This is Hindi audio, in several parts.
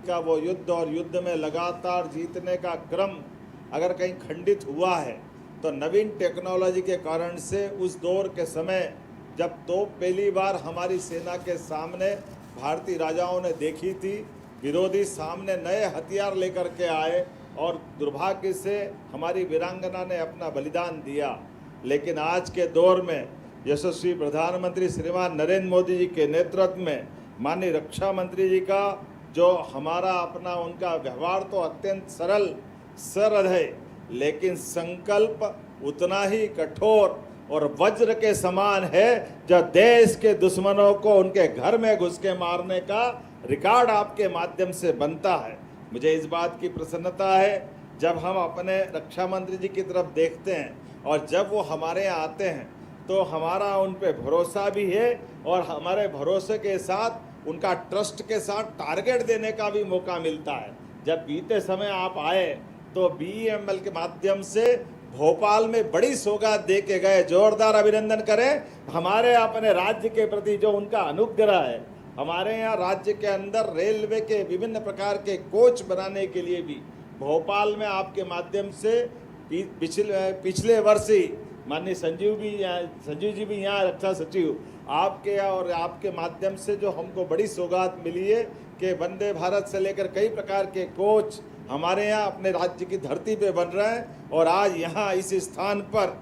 का वो युद्ध और युद्ध में लगातार जीतने का क्रम अगर कहीं खंडित हुआ है तो नवीन टेक्नोलॉजी के कारण से उस दौर के समय जब तोप पहली बार हमारी सेना के सामने भारतीय राजाओं ने देखी थी, विरोधी सामने नए हथियार लेकर के आए और दुर्भाग्य से हमारी वीरांगना ने अपना बलिदान दिया। लेकिन आज के दौर में यशस्वी प्रधानमंत्री श्रीमान नरेंद्र मोदी जी के नेतृत्व में माननीय रक्षा मंत्री जी का जो हमारा अपना उनका व्यवहार तो अत्यंत सरल है, लेकिन संकल्प उतना ही कठोर और वज्र के समान है जो देश के दुश्मनों को उनके घर में घुस के मारने का रिकॉर्ड आपके माध्यम से बनता है। मुझे इस बात की प्रसन्नता है जब हम अपने रक्षा मंत्री जी की तरफ देखते हैं और जब वो हमारे यहाँ आते हैं तो हमारा उन पे भरोसा भी है और हमारे भरोसे के साथ उनका ट्रस्ट के साथ टारगेट देने का भी मौका मिलता है। जब बीते समय आप आए तो BEML के माध्यम से भोपाल में बड़ी सौगात दे के गए। जोरदार अभिनंदन करें हमारे अपने राज्य के प्रति जो उनका अनुग्रह है। हमारे यहाँ राज्य के अंदर रेलवे के विभिन्न प्रकार के कोच बनाने के लिए भी भोपाल में आपके माध्यम से पिछले वर्ष ही माननीय संजीव जी भी यहाँ रक्षा सचिव आपके और आपके माध्यम से जो हमको बड़ी सौगात मिली है कि वंदे भारत से लेकर कई प्रकार के कोच हमारे यहाँ अपने राज्य की धरती पे बन रहे हैं। और आज यहाँ इस स्थान पर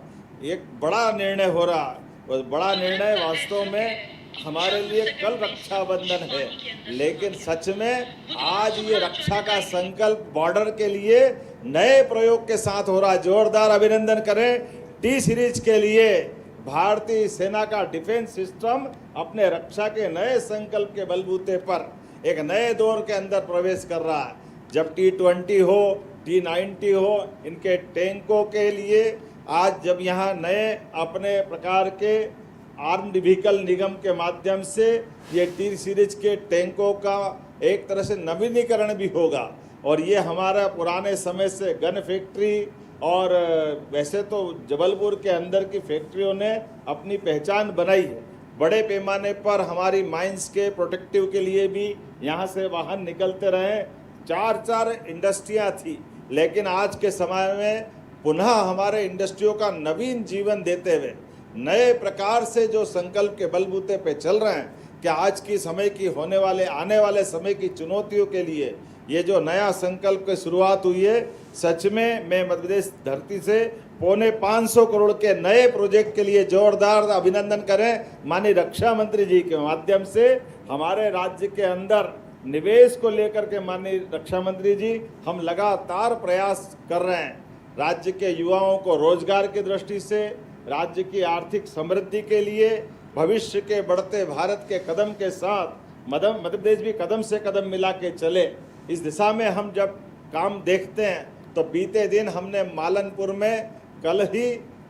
एक बड़ा निर्णय हो रहा है और बड़ा निर्णय वास्तव में हमारे लिए कल रक्षाबंधन है, लेकिन सच में आज ये रक्षा का संकल्प बॉर्डर के लिए नए प्रयोग के साथ हो रहा है। जोरदार अभिनंदन करें टी सीरीज के लिए। भारतीय सेना का डिफेंस सिस्टम अपने रक्षा के नए संकल्प के बलबूते पर एक नए दौर के अंदर प्रवेश कर रहा है। जब T-20 हो, T-90 हो, इनके टैंकों के लिए आज जब यहाँ नए अपने प्रकार के आर्म्ड व्हीकल निगम के माध्यम से ये टी सीरीज के टैंकों का एक तरह से नवीनीकरण भी होगा। और ये हमारा पुराने समय से गन फैक्ट्री और वैसे तो जबलपुर के अंदर की फैक्ट्रियों ने अपनी पहचान बनाई है। बड़े पैमाने पर हमारी माइंस के प्रोटेक्टिव के लिए भी यहाँ से वाहन निकलते रहे। चार इंडस्ट्रियाँ थी, लेकिन आज के समय में पुनः हमारे इंडस्ट्रियों का नवीन जीवन देते हुए नए प्रकार से जो संकल्प के बलबूते पे चल रहे हैं कि आज की समय की आने वाले समय की चुनौतियों के लिए ये जो नया संकल्प की शुरुआत हुई है, सच में मैं मध्य प्रदेश धरती से 450 करोड़ के नए प्रोजेक्ट के लिए जोरदार अभिनंदन करें। माननीय रक्षा मंत्री जी के माध्यम से हमारे राज्य के अंदर निवेश को लेकर के माननीय रक्षा मंत्री जी हम लगातार प्रयास कर रहे हैं। राज्य के युवाओं को रोजगार की दृष्टि से, राज्य की आर्थिक समृद्धि के लिए, भविष्य के बढ़ते भारत के कदम के साथ मध्य प्रदेश भी कदम से कदम मिला के चले। इस दिशा में हम जब काम देखते हैं तो बीते दिन हमने मालनपुर में कल ही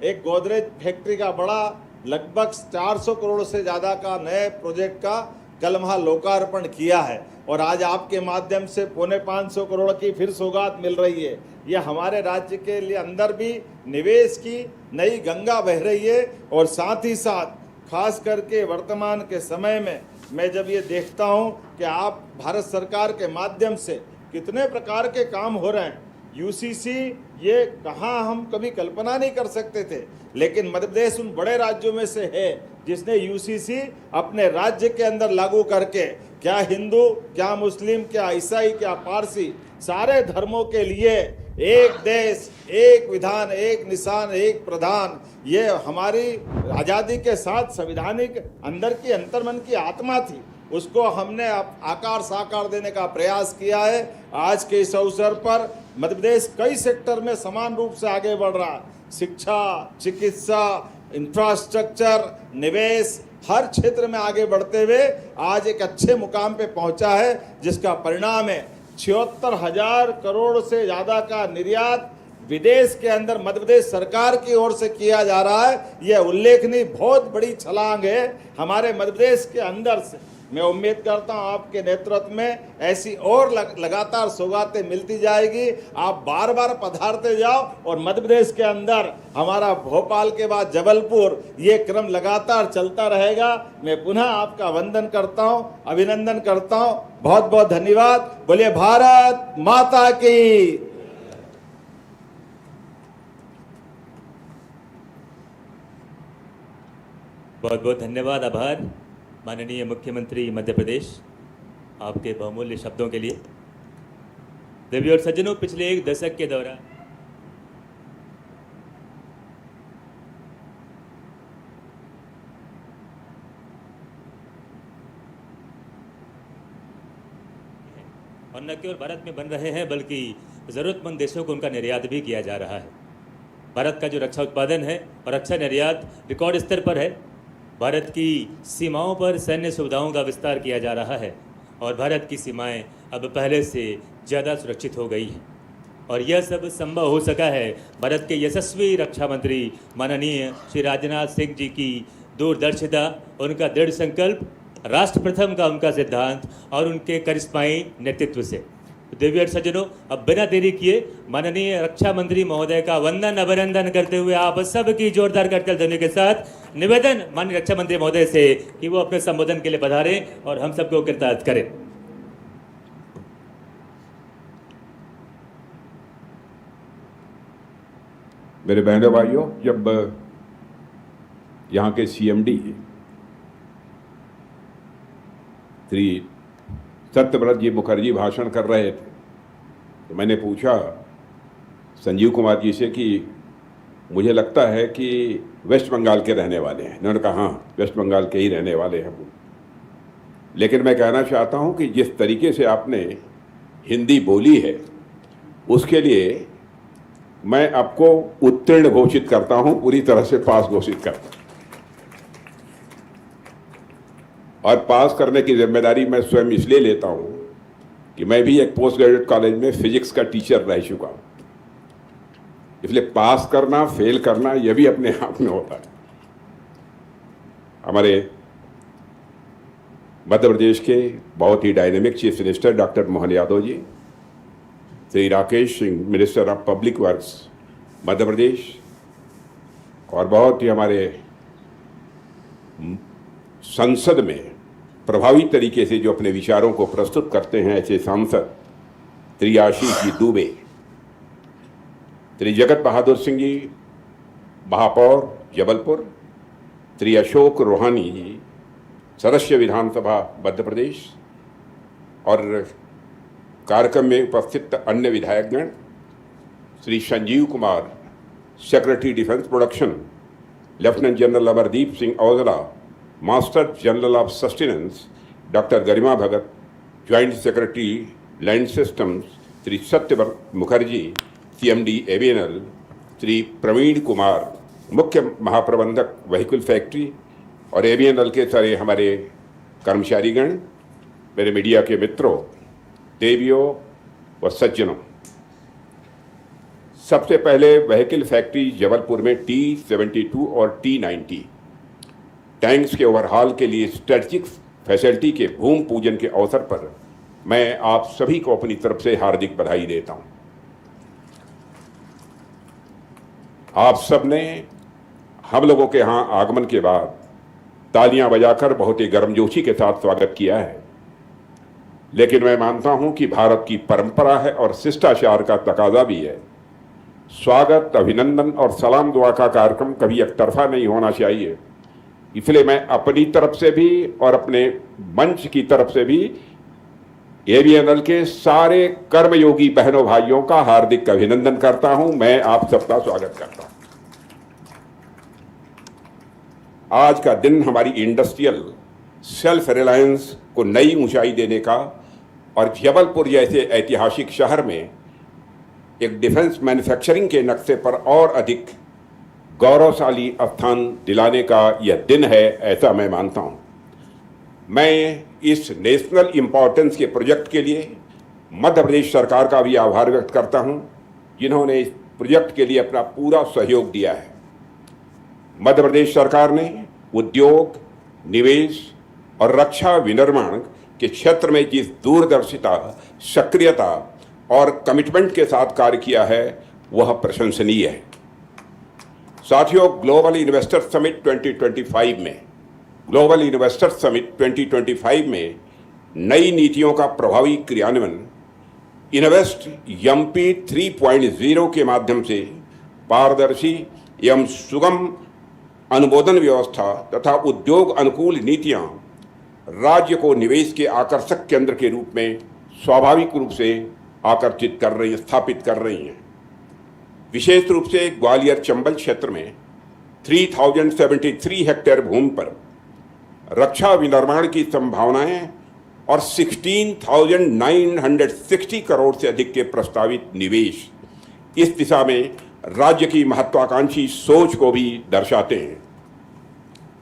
एक गोदरेज फैक्ट्री का बड़ा लगभग 400 करोड़ से ज़्यादा का नए प्रोजेक्ट का कल वहाँ लोकार्पण किया है। और आज आपके माध्यम से 450 करोड़ की फिर सौगात मिल रही है। ये हमारे राज्य के लिए अंदर भी निवेश की नई गंगा बह रही है। और साथ ही साथ खास करके वर्तमान के समय में मैं जब ये देखता हूँ कि आप भारत सरकार के माध्यम से कितने प्रकार के काम हो रहे हैं। UCC ये कहाँ हम कभी कल्पना नहीं कर सकते थे, लेकिन मध्य प्रदेश उन बड़े राज्यों में से है जिसने UCC अपने राज्य के अंदर लागू करके क्या हिंदू, क्या मुस्लिम, क्या ईसाई, क्या पारसी, सारे धर्मों के लिए एक देश, एक विधान, एक निशान, एक प्रधान, ये हमारी आज़ादी के साथ संविधानिक अंदर की अंतर्मन की आत्मा थी, उसको हमने आकार साकार देने का प्रयास किया है। आज के इस अवसर पर मध्य प्रदेश कई सेक्टर में समान रूप से आगे बढ़ रहा है। शिक्षा, चिकित्सा, इंफ्रास्ट्रक्चर, निवेश, हर क्षेत्र में आगे बढ़ते हुए आज एक अच्छे मुकाम पे पहुंचा है, जिसका परिणाम है 76,000 करोड़ से ज़्यादा का निर्यात विदेश के अंदर मध्य प्रदेश सरकार की ओर से किया जा रहा है। यह उल्लेखनीय बहुत बड़ी छलांग है हमारे मध्य प्रदेश के अंदर से। मैं उम्मीद करता हूं आपके नेतृत्व में ऐसी और लगातार सौगातें मिलती जाएगी। आप बार बार पधारते जाओ और मध्य प्रदेश के अंदर हमारा भोपाल के बाद जबलपुर ये क्रम लगातार चलता रहेगा। मैं पुनः आपका वंदन करता हूं, अभिनंदन करता हूं। बहुत बहुत धन्यवाद। बोलिए भारत माता की। बहुत बहुत धन्यवाद, आभार माननीय मुख्यमंत्री मध्य प्रदेश, आपके बहुमूल्य शब्दों के लिए। देवी और सज्जनों, पिछले एक दशक के दौरान और न केवल भारत में बन रहे हैं बल्कि ज़रूरतमंद देशों को उनका निर्यात भी किया जा रहा है। भारत का जो रक्षा उत्पादन है और रक्षा निर्यात रिकॉर्ड स्तर पर है। भारत की सीमाओं पर सैन्य सुविधाओं का विस्तार किया जा रहा है और भारत की सीमाएं अब पहले से ज़्यादा सुरक्षित हो गई हैं। और यह सब संभव हो सका है भारत के यशस्वी रक्षा मंत्री माननीय श्री राजनाथ सिंह जी की दूरदर्शिता, उनका दृढ़ संकल्प, राष्ट्र प्रथम का उनका सिद्धांत और उनके करिश्माई नेतृत्व से। देवी और सज्जनों, अब बिना देरी किए माननीय रक्षा मंत्री महोदय का वंदन अभिनंदन करते हुए आप सबकी जोरदार करतल ध्वनि के साथ निवेदन माननीय रक्षा मंत्री महोदय से कि वो अपने संबोधन के लिए पधारें और हम सबको कृतज्ञ करें। मेरे बहनों भाइयों, जब यहाँ के CMD श्री सत्यव्रत जी मुखर्जी भाषण कर रहे थे तो मैंने पूछा संजीव कुमार जी से कि मुझे लगता है कि वेस्ट बंगाल के रहने वाले हैं। उन्होंने कहा हाँ, वेस्ट बंगाल के ही रहने वाले हैं। लेकिन मैं कहना चाहता हूं कि जिस तरीके से आपने हिंदी बोली है उसके लिए मैं आपको उत्तीर्ण घोषित करता हूं, पूरी तरह से पास घोषित करता हूं। और पास करने की जिम्मेदारी मैं स्वयं इसलिए लेता हूं कि मैं भी एक पोस्ट ग्रेजुएट कॉलेज में फिजिक्स का टीचर रह चुका हूं। इसलिए पास करना, फेल करना यह भी अपने आप में होता है। हमारे मध्य प्रदेश के बहुत ही dynamic chief minister doctor Mohan Yadav ji, Shri Rakesh Singh minister of public works Madhya Pradesh, और बहुत ही हमारे संसद में प्रभावी तरीके से जो अपने विचारों को प्रस्तुत करते हैं ऐसे सांसद श्री आशीष जी दुबे, श्री जगत बहादुर सिंह जी महापौर जबलपुर, श्री अशोक रोहानी जी सदस्य विधानसभा मध्य प्रदेश, और कार्यक्रम में उपस्थित अन्य विधायकगण, Shri Sanjeev Kumar secretary defence production, lieutenant general Amardeep Singh Aujla master general of sustenance, doctor Garima Bhagat joint secretary land systems, Shri Satyavrat Mukherjee CMD AVNL, Shri Praveen Kumar मुख्य महाप्रबंधक व्हीकल फैक्ट्री और AVNL के सारे हमारे कर्मचारीगण, मेरे मीडिया के मित्रों, देवियों व सज्जनों, सबसे पहले व्हीकल फैक्ट्री जबलपुर में T72 और T90 टैंक्स के ओवरहॉल के लिए स्ट्रेटजिक फैसिलिटी के भूमि पूजन के अवसर पर मैं आप सभी को अपनी तरफ से हार्दिक बधाई देता हूं। आप सब ने हम लोगों के यहाँ आगमन के बाद तालियां बजाकर बहुत ही गर्मजोशी के साथ स्वागत किया है, लेकिन मैं मानता हूं कि भारत की परंपरा है और शिष्टाचार का तकाजा भी है। स्वागत, अभिनंदन और सलाम दुआ का कार्यक्रम कभी एकतरफा नहीं होना चाहिए। इसलिए मैं अपनी तरफ से भी और अपने मंच की तरफ से भी AVNL के सारे कर्मयोगी बहनों भाइयों का हार्दिक अभिनंदन करता हूं। मैं आप सबका स्वागत करता हूं। आज का दिन हमारी इंडस्ट्रियल सेल्फ रिलायंस को नई ऊंचाई देने का और जबलपुर जैसे ऐतिहासिक शहर में एक डिफेंस मैन्युफैक्चरिंग के नक्शे पर और अधिक गौरवशाली स्थान दिलाने का यह दिन है, ऐसा मैं मानता हूं। मैं इस नेशनल इंपॉर्टेंस के प्रोजेक्ट के लिए मध्य प्रदेश सरकार का भी आभार व्यक्त करता हूं, जिन्होंने इस प्रोजेक्ट के लिए अपना पूरा सहयोग दिया है। मध्य प्रदेश सरकार ने उद्योग, निवेश और रक्षा विनिर्माण के क्षेत्र में जिस दूरदर्शिता, सक्रियता और कमिटमेंट के साथ कार्य किया है वह प्रशंसनीय है। साथियों, ग्लोबल इन्वेस्टर समिट 2025 में नई नीतियों का प्रभावी क्रियान्वयन इन्वेस्ट यम्पी 3.0 के माध्यम से पारदर्शी एवं सुगम अनुमोदन व्यवस्था तथा उद्योग अनुकूल नीतियां राज्य को निवेश के आकर्षक केंद्र के रूप में स्वाभाविक रूप से स्थापित कर रही हैं। विशेष रूप से ग्वालियर चंबल क्षेत्र में 3073 हेक्टेयर भूमि पर रक्षा विनिर्माण की संभावनाएं और 16,960 करोड़ से अधिक के प्रस्तावित निवेश इस दिशा में राज्य की महत्वाकांक्षी सोच को भी दर्शाते हैं।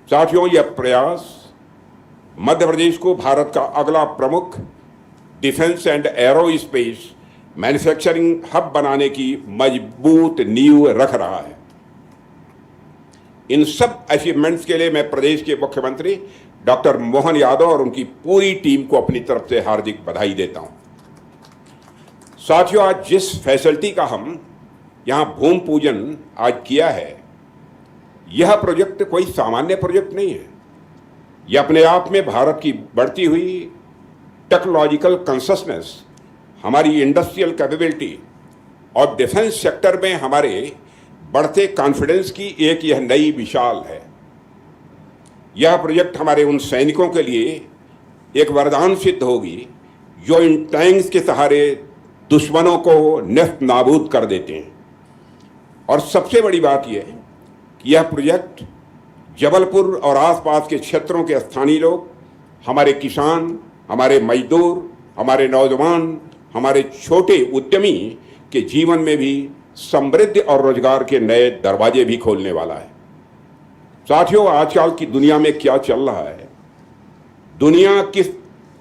साथियों, यह प्रयास मध्य प्रदेश को भारत का अगला प्रमुख defence and aerospace manufacturing hub बनाने की मजबूत नींव रख रहा है। इन सब अचीवमेंट्स के लिए मैं प्रदेश के मुख्यमंत्री डॉक्टर मोहन यादव और उनकी पूरी टीम को अपनी तरफ से हार्दिक बधाई देता हूं। साथियों, आज जिस फैसिलिटी का हम यहां भूमि पूजन आज किया है, यह प्रोजेक्ट कोई सामान्य प्रोजेक्ट नहीं है। यह अपने आप में भारत की बढ़ती हुई टेक्नोलॉजिकल कॉन्शसनेस, हमारी इंडस्ट्रियल कैपेबिलिटी और डिफेंस सेक्टर में हमारे बढ़ते कॉन्फिडेंस की एक यह नई मिसाल है। यह प्रोजेक्ट हमारे उन सैनिकों के लिए एक वरदान सिद्ध होगी जो इन टैंक्स के सहारे दुश्मनों को नेस्त नाबूद कर देते हैं। और सबसे बड़ी बात यह है कि यह प्रोजेक्ट जबलपुर और आसपास के क्षेत्रों के स्थानीय लोग, हमारे किसान, हमारे मजदूर, हमारे नौजवान, हमारे छोटे उद्यमी के जीवन में भी समृद्धि और रोजगार के नए दरवाजे भी खोलने वाला है। साथियों, आजकल की दुनिया में क्या चल रहा है, दुनिया किस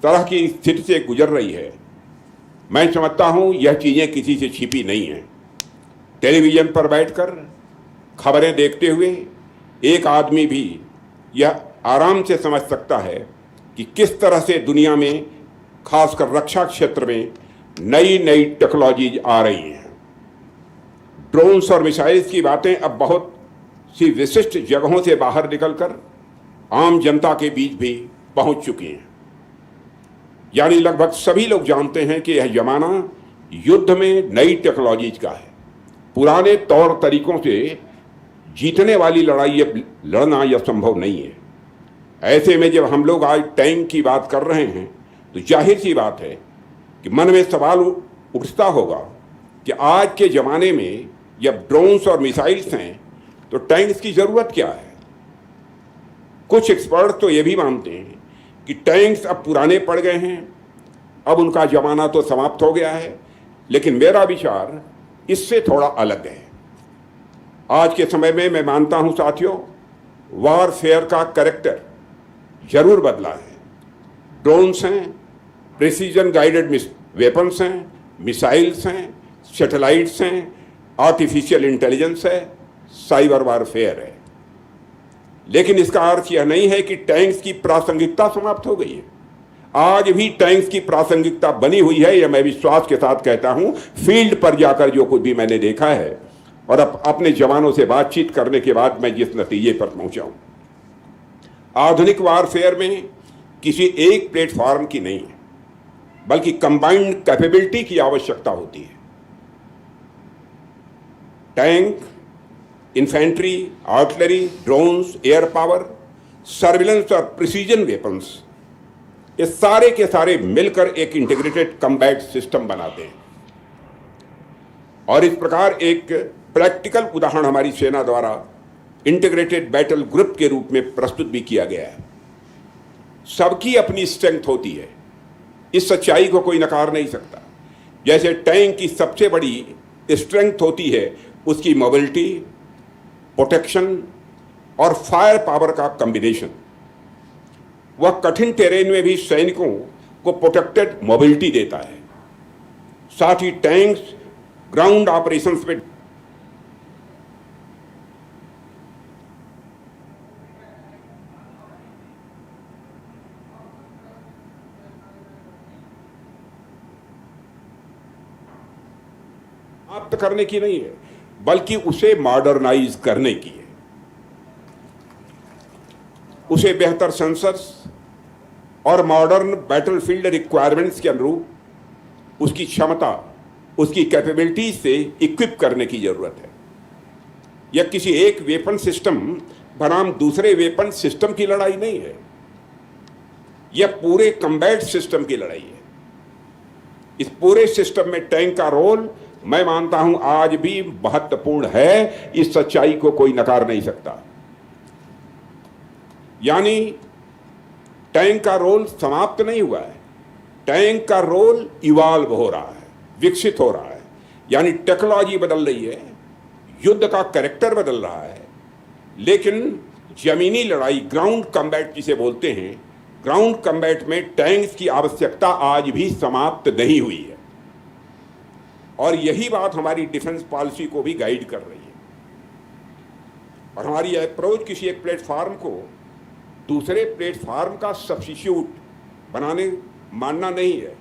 तरह की स्थिति से गुजर रही है, मैं समझता हूं यह चीजें किसी से छिपी नहीं हैं। टेलीविजन पर बैठकर खबरें देखते हुए एक आदमी भी यह आराम से समझ सकता है कि किस तरह से दुनिया में खासकर रक्षा क्षेत्र में नई नई टेक्नोलॉजीज आ रही हैं। ड्रोन्स और मिसाइल्स की बातें अब बहुत सी विशिष्ट जगहों से बाहर निकलकर आम जनता के बीच भी पहुंच चुकी हैं। यानी लगभग सभी लोग जानते हैं कि यह जमाना युद्ध में नई टेक्नोलॉजीज का है। पुराने तौर तरीकों से जीतने वाली लड़ाई लड़ना यह संभव नहीं है। ऐसे में जब हम लोग आज टैंक की बात कर रहे हैं तो जाहिर सी बात है कि मन में सवाल उठता होगा कि आज के ज़माने में जब ड्रोन्स और मिसाइल्स हैं तो टैंक्स की ज़रूरत क्या है। कुछ एक्सपर्ट तो ये भी मानते हैं कि टैंक्स अब पुराने पड़ गए हैं, अब उनका ज़माना तो समाप्त हो गया है। लेकिन मेरा विचार इससे थोड़ा अलग है। आज के समय में मैं मानता हूं साथियों, वॉरफेयर का कैरेक्टर जरूर बदला है। ड्रोन्स हैं, प्रिसीजन गाइडेड वेपन्स हैं, मिसाइल्स हैं, सैटेलाइट्स हैं, आर्टिफिशियल इंटेलिजेंस है, साइबर वॉरफेयर है। लेकिन इसका अर्थ यह नहीं है कि टैंक्स की प्रासंगिकता समाप्त हो गई है। आज भी टैंक्स की प्रासंगिकता बनी हुई है, यह मैं विश्वास के साथ कहता हूं। फील्ड पर जाकर जो कुछ भी मैंने देखा है और अपने जवानों से बातचीत करने के बाद मैं जिस नतीजे पर पहुंचा हूं, आधुनिक वॉरफेयर में किसी एक प्लेटफॉर्म की नहीं है, बल्कि कंबाइंड कैपेबिलिटी की आवश्यकता होती है। Tank, infantry, artillery, drones, air power, surveillance और प्रिसीजन वेपन्स, ये सारे के सारे मिलकर एक इंटीग्रेटेड कम्बैट सिस्टम बनाते हैं। और इस प्रकार एक प्रैक्टिकल उदाहरण हमारी सेना द्वारा इंटीग्रेटेड बैटल ग्रुप के रूप में प्रस्तुत भी किया गया है। सबकी अपनी स्ट्रेंथ होती है, इस सच्चाई को कोई नकार नहीं सकता। जैसे टैंक की सबसे बड़ी स्ट्रेंथ होती है उसकी मोबिलिटी, प्रोटेक्शन और फायर पावर का कॉम्बिनेशन। वह कठिन टेरेन में भी सैनिकों को प्रोटेक्टेड मोबिलिटी देता है। साथ ही टैंक्स ग्राउंड ऑपरेशंस में समाप्त करने की नहीं है, बल्कि उसे मॉडर्नाइज करने की है। उसे बेहतर सेंसर्स और मॉडर्न बैटलफील्ड रिक्वायरमेंट्स के अनुरूप उसकी क्षमता, उसकी कैपेबिलिटी से इक्विप करने की जरूरत है। यह किसी एक वेपन सिस्टम बनाम दूसरे वेपन सिस्टम की लड़ाई नहीं है, यह पूरे कम्बैट सिस्टम की लड़ाई है। इस पूरे सिस्टम में टैंक का रोल मैं मानता हूं आज भी महत्वपूर्ण है, इस सच्चाई को कोई नकार नहीं सकता। यानी टैंक का रोल समाप्त नहीं हुआ है, टैंक का रोल इवॉल्व हो रहा है, विकसित हो रहा है। यानी टेक्नोलॉजी बदल रही है, युद्ध का कैरेक्टर बदल रहा है, लेकिन जमीनी लड़ाई, ग्राउंड कम्बैट जिसे बोलते हैं, ग्राउंड कम्बैट में टैंक्स की आवश्यकता आज भी समाप्त नहीं हुई है। और यही बात हमारी डिफेंस पॉलिसी को भी गाइड कर रही है। और हमारी अप्रोच किसी एक प्लेटफॉर्म को दूसरे प्लेटफॉर्म का सब्स्टिट्यूट मानना नहीं है।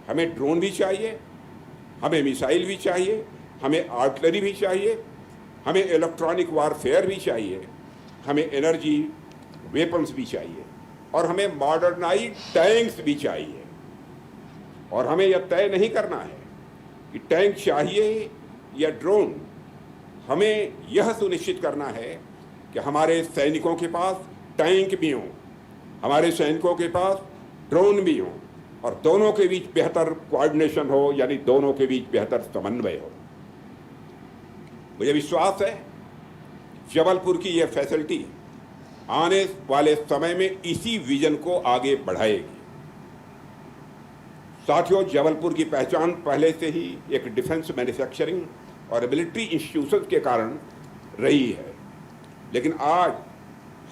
हमें ड्रोन भी चाहिए, हमें मिसाइल भी चाहिए, हमें आर्टिलरी भी चाहिए, हमें इलेक्ट्रॉनिक वारफेयर भी चाहिए, हमें एनर्जी वेपन्स भी चाहिए, और हमें मॉडर्नाइज टैंक्स भी चाहिए। और हमें यह तय नहीं करना है कि टैंक चाहिए या ड्रोन, हमें यह सुनिश्चित करना है कि हमारे सैनिकों के पास टैंक भी हों, हमारे सैनिकों के पास ड्रोन भी हों, और दोनों के बीच बेहतर कोऑर्डिनेशन हो, यानी दोनों के बीच बेहतर समन्वय हो। मुझे विश्वास है जबलपुर की यह फैसिलिटी आने वाले समय में इसी विजन को आगे बढ़ाएगी। साथियों, जबलपुर की पहचान पहले से ही एक डिफेंस मैन्युफैक्चरिंग और मिलिट्री इंस्टीट्यूशन के कारण रही है, लेकिन आज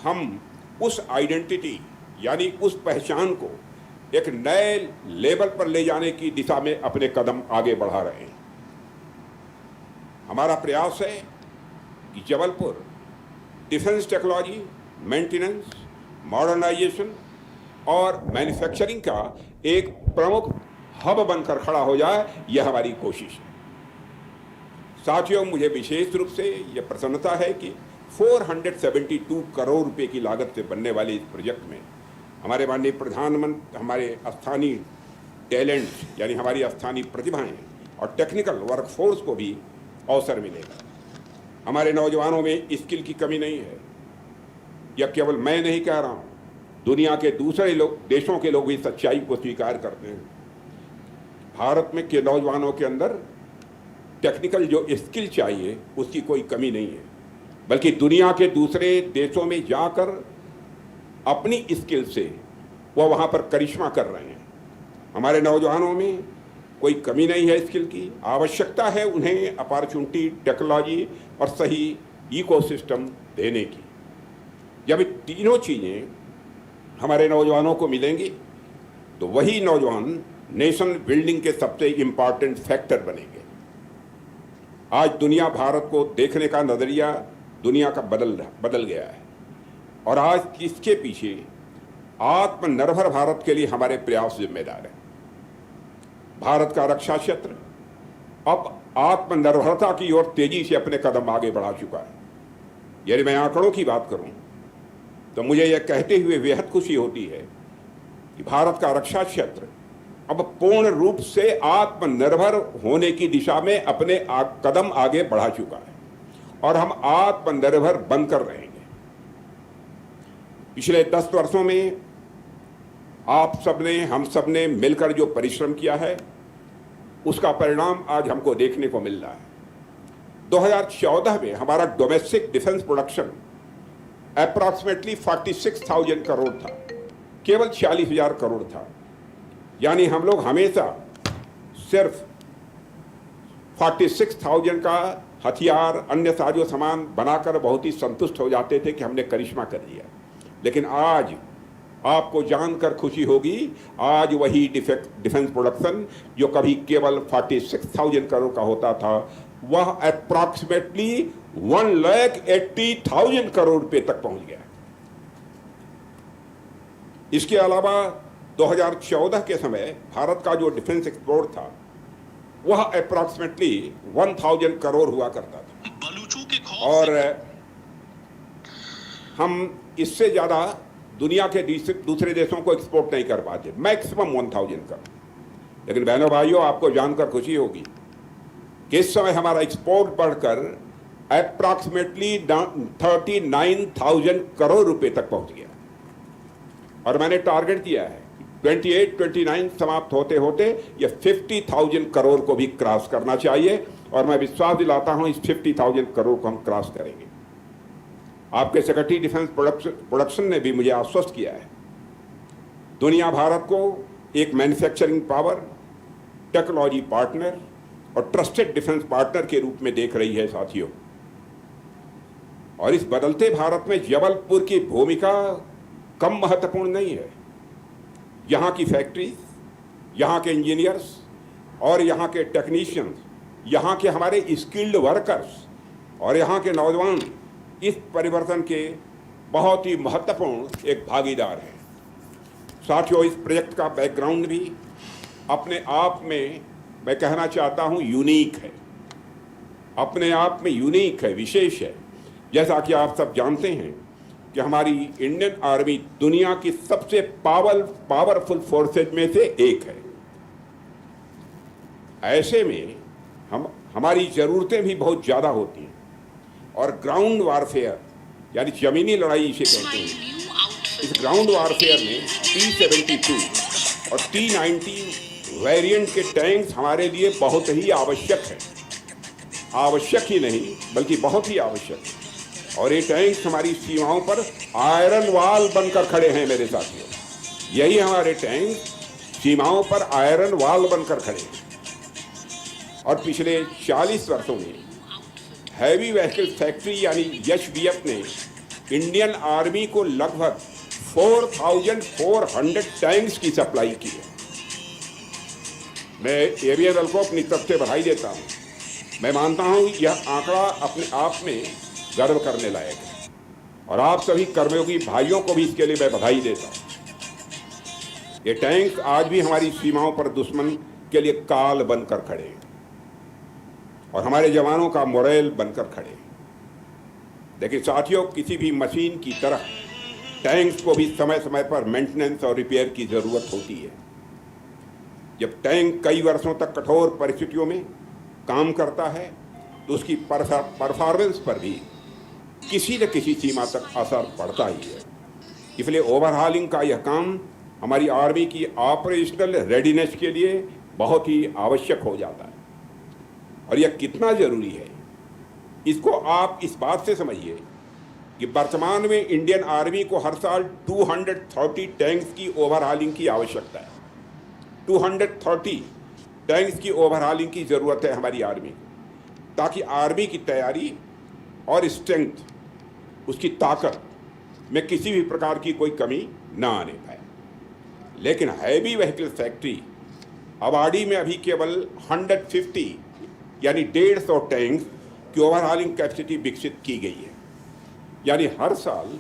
हम उस आइडेंटिटी यानी उस पहचान को एक नए लेवल पर ले जाने की दिशा में अपने कदम आगे बढ़ा रहे हैं। हमारा प्रयास है कि Jabalpur defence technology, maintenance, modernisation और मैन्युफैक्चरिंग का एक प्रमुख हब बनकर खड़ा हो जाए, यह हमारी कोशिश है। साथियों, मुझे विशेष रूप से यह प्रसन्नता है कि 472 करोड़ रुपए की लागत से बनने वाले इस प्रोजेक्ट में हमारे माननीय प्रधानमंत्री, हमारे स्थानीय टैलेंट यानी हमारी स्थानीय प्रतिभाएं और टेक्निकल वर्कफोर्स को भी अवसर मिलेगा। हमारे नौजवानों में स्किल की कमी नहीं है। यह केवल मैं नहीं कह रहा हूँ, दुनिया के दूसरे देशों के लोग भी सच्चाई को स्वीकार करते हैं। भारत में के नौजवानों के अंदर टेक्निकल जो स्किल चाहिए उसकी कोई कमी नहीं है, बल्कि दुनिया के दूसरे देशों में जाकर अपनी स्किल से वह वहाँ पर करिश्मा कर रहे हैं। हमारे नौजवानों में कोई कमी नहीं है स्किल की, आवश्यकता है उन्हें अपॉर्चुनिटी, टेक्नोलॉजी और सही इकोसिस्टम देने की। जब ये तीनों चीज़ें हमारे नौजवानों को मिलेंगी तो वही नौजवान नेशन बिल्डिंग के सबसे इम्पॉर्टेंट फैक्टर बनेंगे। आज दुनिया भारत को देखने का नज़रिया दुनिया का बदल गया है, और आज इसके पीछे आत्मनिर्भर भारत के लिए हमारे प्रयास जिम्मेदार हैं। भारत का रक्षा क्षेत्र अब आत्मनिर्भरता की ओर तेजी से अपने कदम आगे बढ़ा चुका है। यदि मैं आंकड़ों की बात करूं तो मुझे यह कहते हुए बेहद खुशी होती है कि भारत का रक्षा क्षेत्र अब पूर्ण रूप से आत्मनिर्भर होने की दिशा में अपने कदम आगे बढ़ा चुका है, और हम आत्मनिर्भर बनकर रहेंगे। पिछले 10 वर्षों में आप सबने, हम सबने मिलकर जो परिश्रम किया है उसका परिणाम आज हमको देखने को मिल रहा है। 2014 में हमारा domestic defence production approximately 46,000 crore था, केवल 40,000 करोड़ था। यानी हम लोग हमेशा सिर्फ 46,000 का हथियार, अन्य साजो सामान बनाकर बहुत ही संतुष्ट हो जाते थे कि हमने करिश्मा कर दिया। लेकिन आज आपको जानकर खुशी होगी, आज वही डिफेंस प्रोडक्शन जो कभी केवल 46,000 करोड़ का होता था, वह अप्रॉक्सीमेटली 1,80,000 करोड़ रुपए तक पहुंच गया। इसके अलावा 2014 के समय भारत का जो डिफेंस एक्सपोर्ट था वह अप्रॉक्सीमेटली 1000 करोड़ हुआ करता था बलूचों के खौफ और हम इससे ज़्यादा दुनिया के दूसरे देशों को एक्सपोर्ट नहीं कर पाते, मैक्सिमम 1000 करोड़। लेकिन बहनों भाइयों, आपको जानकर खुशी होगी कि इस समय हमारा एक्सपोर्ट बढ़कर अप्रॉक्सीमेटली 39,000 करोड़ रुपए तक पहुंच गया और मैंने टारगेट दिया है 28-29 समाप्त होते होते ये 50,000 करोड़ को भी क्रॉस करना चाहिए और मैं विश्वास दिलाता हूं इस 50,000 करोड़ को हम क्रॉस करेंगे। आपके सेक्रेटरी डिफेंस प्रोडक्शन ने भी मुझे आश्वस्त किया है। दुनिया भारत को एक मैन्युफैक्चरिंग पावर, टेक्नोलॉजी पार्टनर और ट्रस्टेड डिफेंस पार्टनर के रूप में देख रही है साथियों। और इस बदलते भारत में जबलपुर की भूमिका कम महत्वपूर्ण नहीं है। यहाँ की फैक्ट्रीज, यहाँ के इंजीनियर्स और यहाँ के टेक्नीशियंस, यहाँ के हमारे स्किल्ड वर्कर्स और यहाँ के नौजवान इस परिवर्तन के बहुत ही महत्वपूर्ण एक भागीदार हैं। साथियों, इस प्रोजेक्ट का बैकग्राउंड भी अपने आप में मैं कहना चाहता हूँ यूनिक है, अपने आप में यूनिक है, विशेष है। जैसा कि आप सब जानते हैं कि हमारी इंडियन आर्मी दुनिया की सबसे पावरफुल फोर्सेज में से एक है। ऐसे में हमारी ज़रूरतें भी बहुत ज़्यादा होती हैं और ग्राउंड वारफेयर यानी ज़मीनी लड़ाई इसे कहते हैं। इस ग्राउंड वारफेयर में T-72 और T-90 वेरिएंट के टैंक्स हमारे लिए बहुत ही आवश्यक है। आवश्यक ही नहीं बल्कि बहुत ही आवश्यक है। और ये टैंक्स हमारी सीमाओं पर आयरन वाल बनकर खड़े हैं मेरे साथियों। यही हमारे टैंक सीमाओं पर आयरन वाल बनकर खड़े हैं। और पिछले 40 वर्षों में हैवी व्हीकल फैक्ट्री यानी HVF ने इंडियन आर्मी को लगभग 4,400 टैंक्स की सप्लाई की है। मैं ABL को अपनी तरफ से बधाई देता हूँ। मैं मानता हूँ यह आंकड़ा अपने आप में गर्व करने लायक है और आप सभी कर्मयोगी भाइयों को भी इसके लिए मैं बधाई देता हूँ। ये टैंक आज भी हमारी सीमाओं पर दुश्मन के लिए काल बनकर खड़े हैं और हमारे जवानों का मोरल बनकर खड़े हैं। लेकिन साथियों, किसी भी मशीन की तरह टैंक्स को भी समय समय पर मेंटेनेंस और रिपेयर की ज़रूरत होती है। जब टैंक कई वर्षों तक कठोर परिस्थितियों में काम करता है तो उसकी परफॉर्मेंस पर भी किसी न किसी सीमा तक असर पड़ता ही है। इसलिए ओवरहालिंग का यह काम हमारी आर्मी की ऑपरेशनल रेडीनेस के लिए बहुत ही आवश्यक हो जाता है। और यह कितना ज़रूरी है इसको आप इस बात से समझिए कि वर्तमान में इंडियन आर्मी को हर साल 230 टैंक्स की ओवरहालिंग की आवश्यकता है। 230 टैंक्स की ओवरहालिंग की ज़रूरत है हमारी आर्मी को, ताकि आर्मी की तैयारी और स्ट्रेंथ, उसकी ताकत में किसी भी प्रकार की कोई कमी ना आने पाए। लेकिन हैवी व्हीकल फैक्ट्री अवाड़ी में अभी केवल 150 यानी 150 टैंक की ओवरहालिंग कैपेसिटी विकसित की गई है। यानी हर साल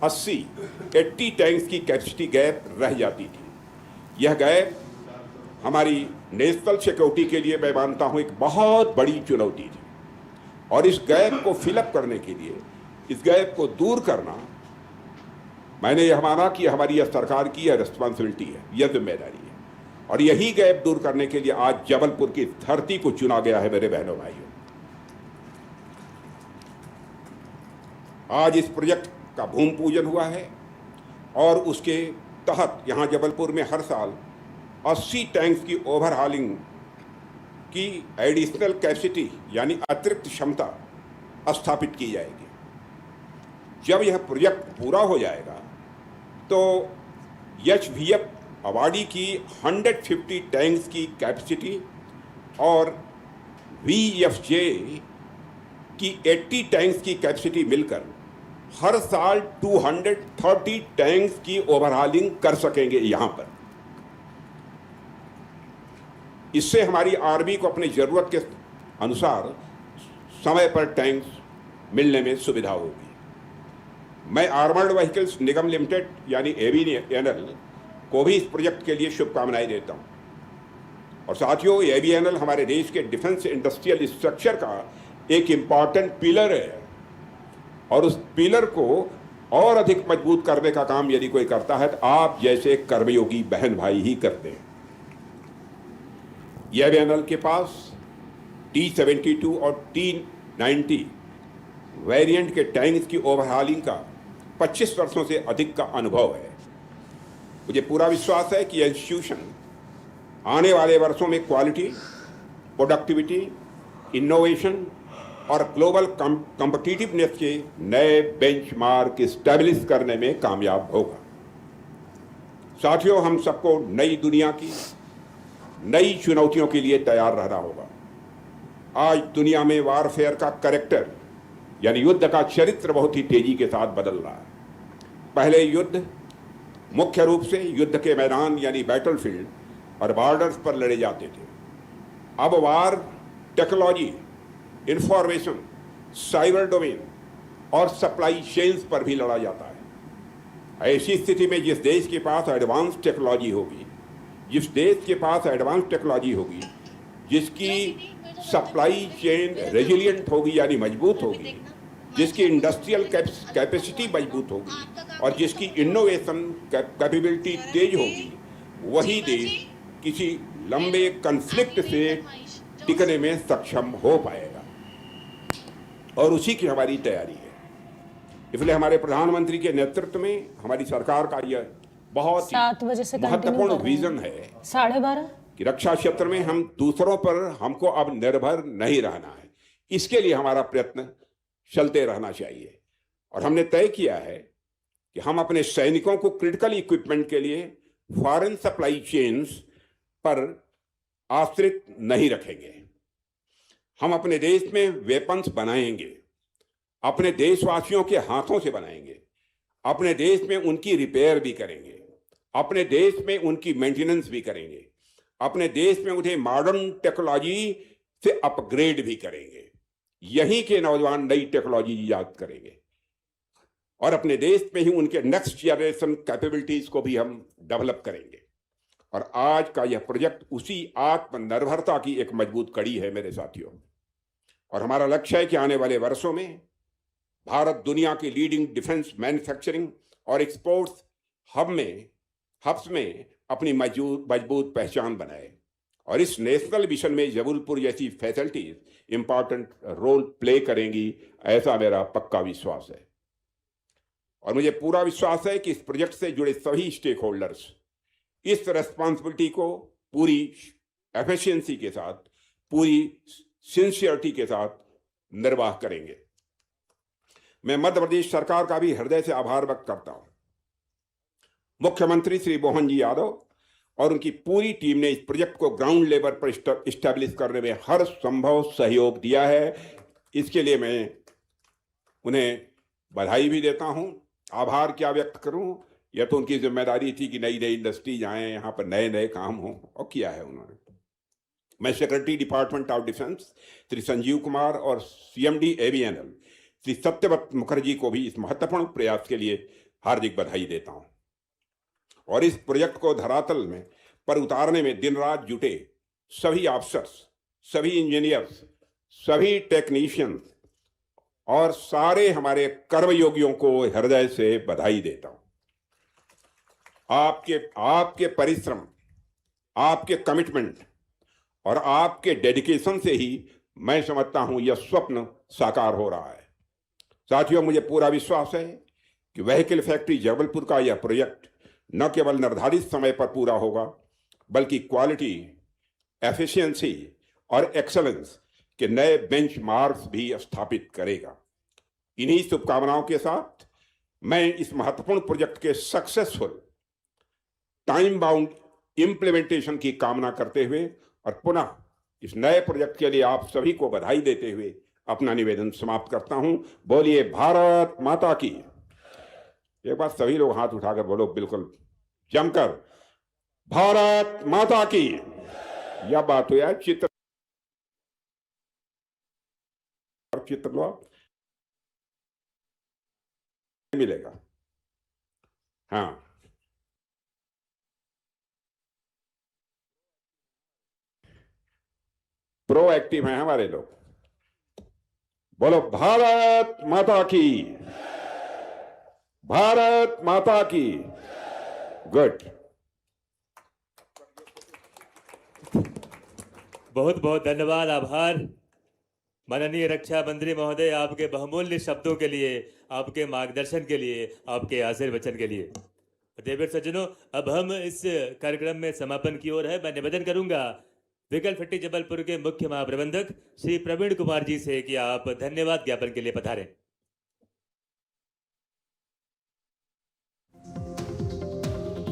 80 टैंक्स की कैपेसिटी गैप रह जाती थी। यह गैप हमारी नेशनल सिक्योरिटी के लिए मैं मानता हूँ एक बहुत बड़ी चुनौती थी और इस गैप को फिलअप करने के लिए, इस गैप को दूर करना, मैंने यह माना कि हमारी यह सरकार की यह रिस्पॉन्सिबिलिटी है, यह जिम्मेदारी है। और यही गैप दूर करने के लिए आज जबलपुर की धरती को चुना गया है मेरे बहनों भाइयों। आज इस प्रोजेक्ट का भूमि पूजन हुआ है और उसके तहत यहाँ जबलपुर में हर साल 80 टैंक्स की ओवरहालिंग की एडिशनल कैपेसिटी यानी अतिरिक्त क्षमता स्थापित की जाएगी। जब यह प्रोजेक्ट पूरा हो जाएगा तो HVF अवाड़ी की 150 टैंक्स की कैपेसिटी और VFJ की 80 टैंक्स की कैपेसिटी मिलकर हर साल 230 टैंक्स की ओवरहालिंग कर सकेंगे यहाँ पर। इससे हमारी आर्मी को अपनी ज़रूरत के अनुसार समय पर टैंक्स मिलने में सुविधा होगी। मैं आर्मर्ड व्हीकल्स निगम लिमिटेड यानी ABNL को भी इस प्रोजेक्ट के लिए शुभकामनाएं देता हूं और साथियों, एबीएनएल हमारे देश के डिफेंस इंडस्ट्रियल स्ट्रक्चर का एक इम्पॉर्टेंट पिलर है और उस पिलर को और अधिक मजबूत करने का काम यदि कोई करता है तो आप जैसे कर्मयोगी बहन भाई ही करते हैं। एबीएनएल के पास T-72 और T-90 वेरिएंट के टैंक्स की ओवरहालिंग का 25 वर्षों से अधिक का अनुभव है। मुझे पूरा विश्वास है कि यह इंस्टीट्यूशन आने वाले वर्षों में क्वालिटी, प्रोडक्टिविटी, इनोवेशन और ग्लोबल कॉम्पिटिटिवनेस के नए बेंचमार्क स्टैब्लिश करने में कामयाब होगा। साथियों, हम सबको नई दुनिया की नई चुनौतियों के लिए तैयार रहना होगा। आज दुनिया में वारफेयर का कैरेक्टर यानी युद्ध का चरित्र बहुत ही तेजी के साथ बदल रहा है। पहले युद्ध मुख्य रूप से युद्ध के मैदान यानी बैटलफील्ड और बॉर्डर्स पर लड़े जाते थे। अब वार टेक्नोलॉजी, इंफॉर्मेशन, साइबर डोमेन और सप्लाई चेन्स पर भी लड़ा जाता है। ऐसी स्थिति में जिस देश के पास एडवांस टेक्नोलॉजी होगी, जिसकी सप्लाई चेन रेजिलिएंट होगी यानी मजबूत होगी, जिसकी इंडस्ट्रियल कैपेसिटी मजबूत होगी और जिसकी इनोवेशन कैपेबिलिटी तेज होगी, वही देश किसी लंबे कन्फ्लिक्ट से टिकने में सक्षम हो पाएगा और उसी की हमारी तैयारी है। इसलिए हमारे प्रधानमंत्री के नेतृत्व में हमारी सरकार का यह बहुत 7 बजे से महत्वपूर्ण विजन है 12:30 कि रक्षा क्षेत्र में हम दूसरों पर हमको अब निर्भर नहीं रहना है। इसके लिए हमारा प्रयत्न चलते रहना चाहिए और हमने तय किया है कि हम अपने सैनिकों को क्रिटिकल इक्विपमेंट के लिए फॉरेन सप्लाई चेन्स पर आश्रित नहीं रखेंगे। हम अपने देश में वेपन्स बनाएंगे, अपने देशवासियों के हाथों से बनाएंगे, अपने देश में उनकी रिपेयर भी करेंगे, अपने देश में उनकी मेंटेनेंस भी करेंगे, अपने देश में उन्हें मॉडर्न टेक्नोलॉजी से अपग्रेड भी करेंगे। यहीं के नौजवान नई टेक्नोलॉजी ईजाद करेंगे और अपने देश में ही उनके नेक्स्ट जनरेशन कैपेबिलिटीज को भी हम डेवलप करेंगे। और आज का यह प्रोजेक्ट उसी आत्मनिर्भरता की एक मजबूत कड़ी है मेरे साथियों। और हमारा लक्ष्य है कि आने वाले वर्षों में भारत दुनिया की लीडिंग डिफेंस मैन्युफैक्चरिंग और एक्सपोर्ट्स हब्स में अपनी मजबूत पहचान बनाए और इस नेशनल मिशन में जबलपुर जैसी फैसिलिटीज इंपॉर्टेंट रोल प्ले करेंगी, ऐसा मेरा पक्का विश्वास है। और मुझे पूरा विश्वास है कि इस प्रोजेक्ट से जुड़े सभी स्टेक होल्डर्स इस रेस्पॉन्सिबिलिटी को पूरी एफिशिएंसी के साथ, पूरी सिंसियरिटी के साथ निर्वाह करेंगे। मैं मध्य प्रदेश सरकार का भी हृदय से आभार व्यक्त करता हूं। मुख्यमंत्री श्री मोहन जी यादव और उनकी पूरी टीम ने इस प्रोजेक्ट को ग्राउंड लेवल पर इस्टेब्लिश करने में हर संभव सहयोग दिया है। इसके लिए मैं उन्हें बधाई भी देता हूं। आभार क्या व्यक्त करूं, यह तो उनकी जिम्मेदारी थी कि नई नई इंडस्ट्रीज आए, यहाँ पर नए नए काम हों, और किया है उन्होंने। मैं secretary department of defence Shri Sanjeev Kumar और CMD एबीएनएल श्री सत्यव्रत मुखर्जी को भी इस महत्वपूर्ण प्रयास के लिए हार्दिक बधाई देता हूं। और इस प्रोजेक्ट को धरातल में पर उतारने में दिन रात जुटे सभी ऑफिसर्स, सभी इंजीनियर्स, सभी टेक्नीशियंस और सारे हमारे कर्मयोगियों को हृदय से बधाई देता हूं। आपके परिश्रम, आपके कमिटमेंट और आपके डेडिकेशन से ही मैं समझता हूं यह स्वप्न साकार हो रहा है। साथियों, मुझे पूरा विश्वास है कि व्हीकल फैक्ट्री जबलपुर का यह प्रोजेक्ट न केवल निर्धारित समय पर पूरा होगा, बल्कि क्वालिटी, एफिशिएंसी और एक्सेलेंस के नए बेंचमार्क्स भी स्थापित करेगा। इन्हीं शुभकामनाओं के साथ मैं इस महत्वपूर्ण प्रोजेक्ट के सक्सेसफुल टाइम बाउंड इंप्लीमेंटेशन की कामना करते हुए और पुनः इस नए प्रोजेक्ट के लिए आप सभी को बधाई देते हुए अपना निवेदन समाप्त करता हूं। बोलिए भारत माता की। एक बार सभी लोग हाथ उठाकर बोलो बिल्कुल जमकर, भारत माता की। यह बात हो यार, चित्र लो, मिलेगा। हाँ, प्रोएक्टिव हैं हमारे लोग। बोलो भारत माता की, भारत माता की। गुड। बहुत बहुत धन्यवाद, आभार माननीय रक्षा मंत्री महोदय, आपके बहुमूल्य शब्दों के लिए, आपके मार्गदर्शन के लिए, आपके आशीर्वचन के लिए। देवर सज्जनों, अब हम इस कार्यक्रम में समापन की ओर है। मैं निवेदन करूंगा व्हीकल फट्टी जबलपुर के मुख्य महाप्रबंधक श्री प्रवीण कुमार जी से कि आप धन्यवाद ज्ञापन के लिए पधारें।